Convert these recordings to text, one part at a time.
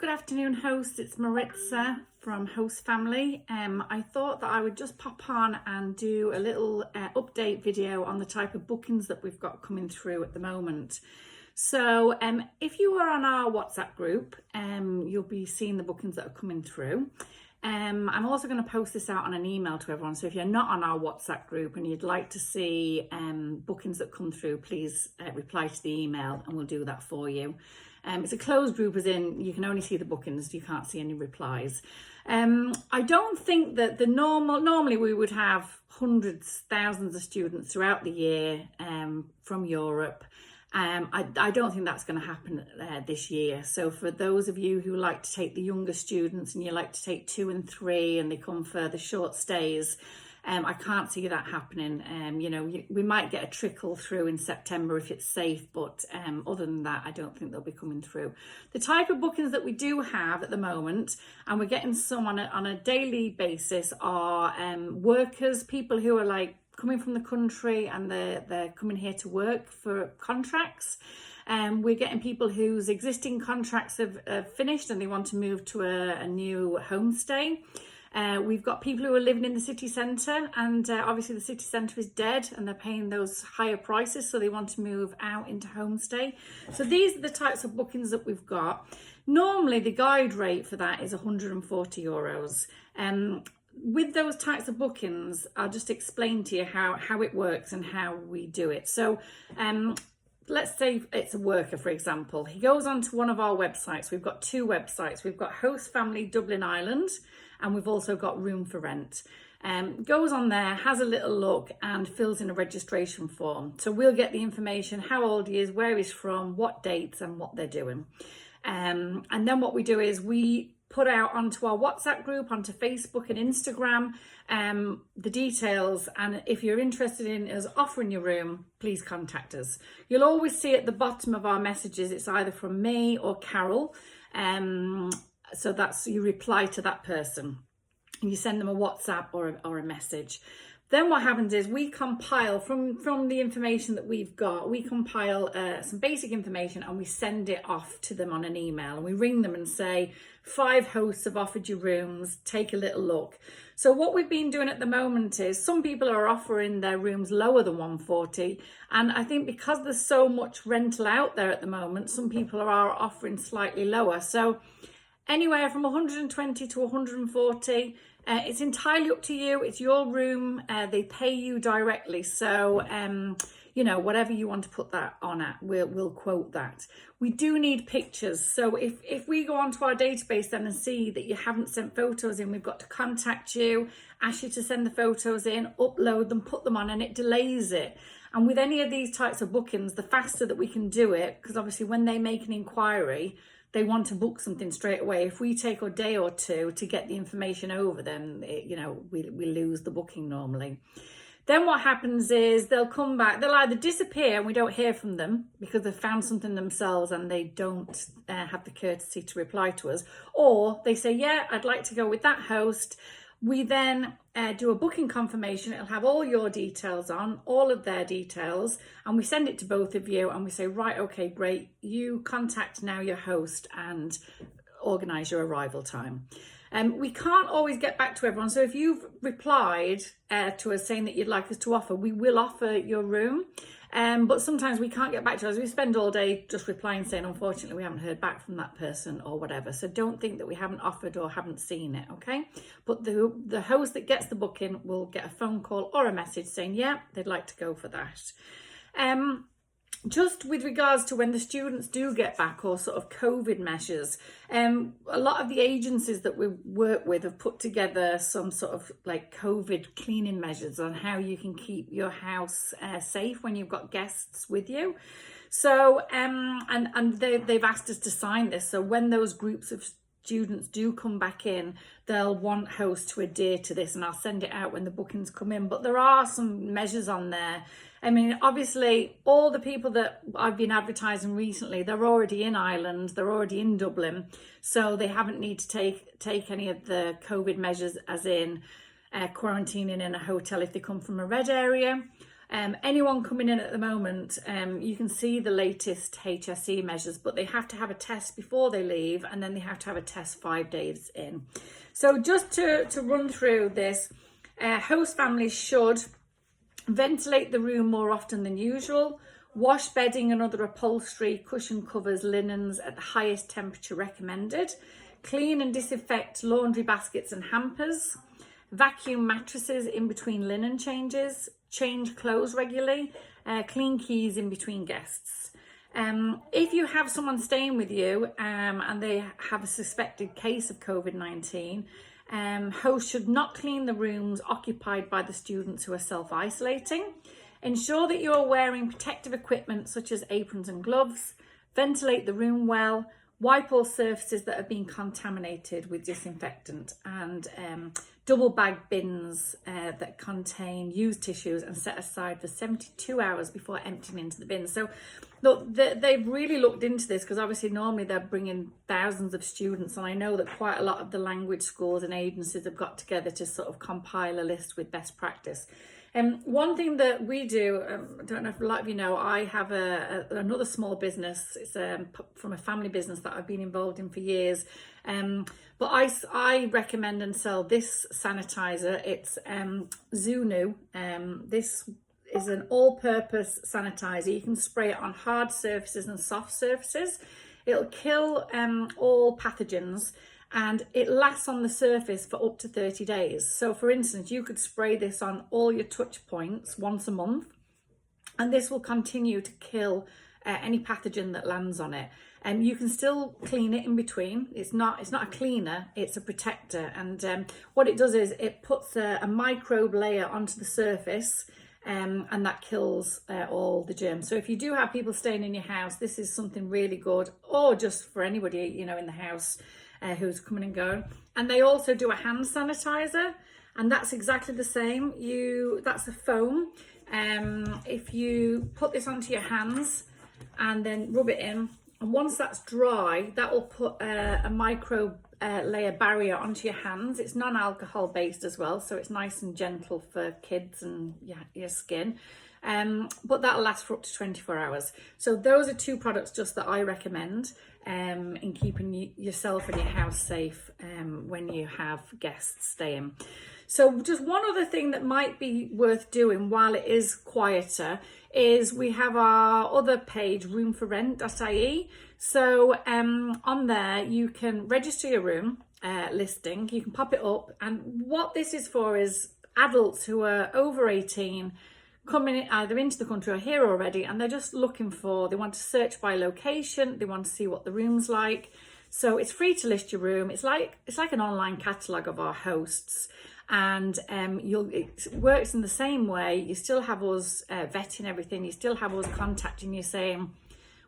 good afternoon, host. It's Maritza from Host Family. I thought that I would just pop on and do a little update video on the type of bookings that we've got coming through at the moment. So if you are on our WhatsApp group, you'll be seeing the bookings that are coming through. I'm also going to post this out on an email to everyone. So if you're not on our WhatsApp group and you'd like to see bookings that come through, please reply to the email and we'll do that for you. It's a closed group, as in you can only see the bookings, you can't see any replies. I don't think that normally we would have hundreds, thousands of students throughout the year from Europe. I don't think that's going to happen this year. So for those of you who like to take the younger students and you like to take 2 and 3 and they come for the short stays, I can't see that happening. We might get a trickle through in September if it's safe, but other than that, I don't think they'll be coming through. The type of bookings that we do have at the moment, and we're getting some on a daily basis, are workers, people who are like coming from the country and they're coming here to work for contracts. We're getting people whose existing contracts have finished and they want to move to a new homestay. We've got people who are living in the city centre and obviously the city centre is dead and they're paying those higher prices, so they want to move out into homestay. So these are the types of bookings that we've got. Normally the guide rate for that is €140. With those types of bookings, I'll just explain to you how it works and how we do it. So let's say it's a worker, for example. He goes onto one of our websites. We've got 2 websites. We've got Host Family Dublin Ireland, and we've also got Room for Rent. Goes on there, has a little look and fills in a registration form. So we'll get the information, how old he is, where he's from, what dates and what they're doing. And then what we do is we put out onto our WhatsApp group, onto Facebook and Instagram, the details. And if you're interested in us offering your room, please contact us. You'll always see at the bottom of our messages, it's either from me or Carol. So that's, you reply to that person and you send them a WhatsApp or a message. Then what happens is we compile from the information that we've got, we compile some basic information and we send it off to them on an email, and we ring them and say, 5 hosts have offered you rooms, take a little look. So what we've been doing at the moment is some people are offering their rooms lower than 140, and I think because there's so much rental out there at the moment, some people are offering slightly lower. So anywhere from 120 to 140. It's entirely up to you. It's your room. They pay you directly. So, whatever you want to put that on at, we'll quote that. We do need pictures. So if we go onto our database then and see that you haven't sent photos in, we've got to contact you, ask you to send the photos in, upload them, put them on, and it delays it. And with any of these types of bookings, the faster that we can do it, because obviously when they make an inquiry, they want to book something straight away. If we take a day or 2 to get the information over them, we lose the booking normally. Then what happens is they'll come back, they'll either disappear and we don't hear from them because they've found something themselves and they don't have the courtesy to reply to us, or they say, yeah, I'd like to go with that host. We then do a booking confirmation. It'll have all your details on, all of their details, and we send it to both of you and we say, right, okay, great. You contact now your host and organise your arrival time. We can't always get back to everyone. So if you've replied to us saying that you'd like us to offer, we will offer your room. But sometimes we can't get back to us. We spend all day just replying saying, unfortunately, we haven't heard back from that person or whatever. So don't think that we haven't offered or haven't seen it, okay? But the host that gets the booking will get a phone call or a message saying, yeah, they'd like to go for that. Just with regards to when the students do get back, or sort of COVID measures, a lot of the agencies that we work with have put together some sort of like COVID cleaning measures on how you can keep your house safe when you've got guests with you. So, and they've asked us to sign this. So when those groups of students do come back in, they'll want hosts to adhere to this, and I'll send it out when the bookings come in. But there are some measures on there. I mean, obviously, all the people that I've been advertising recently, they're already in Ireland, they're already in Dublin, so they haven't need to take any of the COVID measures, as in quarantining in a hotel if they come from a red area. Anyone coming in at the moment, you can see the latest HSE measures, but they have to have a test before they leave, and then they have to have a test 5 days in. So just to run through this, host families should ventilate the room more often than usual, wash bedding and other upholstery, cushion covers, linens at the highest temperature recommended, clean and disinfect laundry baskets and hampers, vacuum mattresses in between linen changes, change clothes regularly, clean keys in between guests. If you have someone staying with you and they have a suspected case of COVID-19, hosts should not clean the rooms occupied by the students who are self-isolating. Ensure that you are wearing protective equipment such as aprons and gloves. Ventilate the room well. Wipe all surfaces that have been contaminated with disinfectant, and double bag bins that contain used tissues and set aside for 72 hours before emptying into the bin. So look, they've really looked into this, because obviously normally they're bringing thousands of students, and I know that quite a lot of the language schools and agencies have got together to sort of compile a list with best practice. One thing that we do, I don't know if a lot of you know, I have another small business. It's from a family business that I've been involved in for years. But I recommend and sell this sanitizer. It's Zunu. This is an all-purpose sanitizer. You can spray it on hard surfaces and soft surfaces. It'll kill all pathogens, and it lasts on the surface for up to 30 days. So for instance, you could spray this on all your touch points once a month, and this will continue to kill any pathogen that lands on it. And you can still clean it in between. It's not a cleaner, it's a protector. And what it does is it puts a microbe layer onto the surface, and that kills all the germs. So if you do have people staying in your house, this is something really good, or just for anybody, you know, in the house who's coming and going. And they also do a hand sanitizer, and that's exactly the same. That's a foam. If you put this onto your hands and then rub it in, and once that's dry, that will put a micro layer barrier onto your hands. It's non-alcohol based as well, so it's nice and gentle for kids and your skin. But that'll last for up to 24 hours. So those are two products just that I recommend in keeping yourself and your house safe when you have guests staying. So just one other thing that might be worth doing while it is quieter is we have our other page, roomforrent.ie. So on there you can register your room listing, you can pop it up, and what this is for is adults who are over 18 coming either into the country or here already, and they're just looking they want to search by location, they want to see what the room's like. So it's free to list your room. It's like an online catalogue of our hosts, and it works in the same way. You still have us vetting everything, you still have us contacting you saying,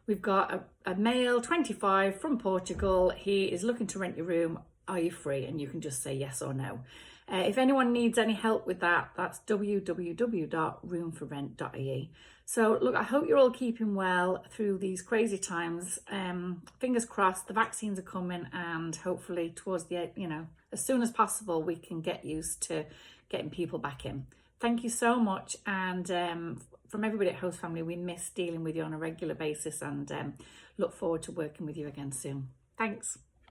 we've got a male, 25, from Portugal, he is looking to rent your room, are you free? And you can just say yes or no. If anyone needs any help with that, that's www.roomforrent.ie. So look, I hope you're all keeping well through these crazy times. Fingers crossed, the vaccines are coming, and hopefully towards the, as soon as possible, we can get used to getting people back in. Thank you so much. And from everybody at Host Family, we miss dealing with you on a regular basis, and look forward to working with you again soon. Thanks.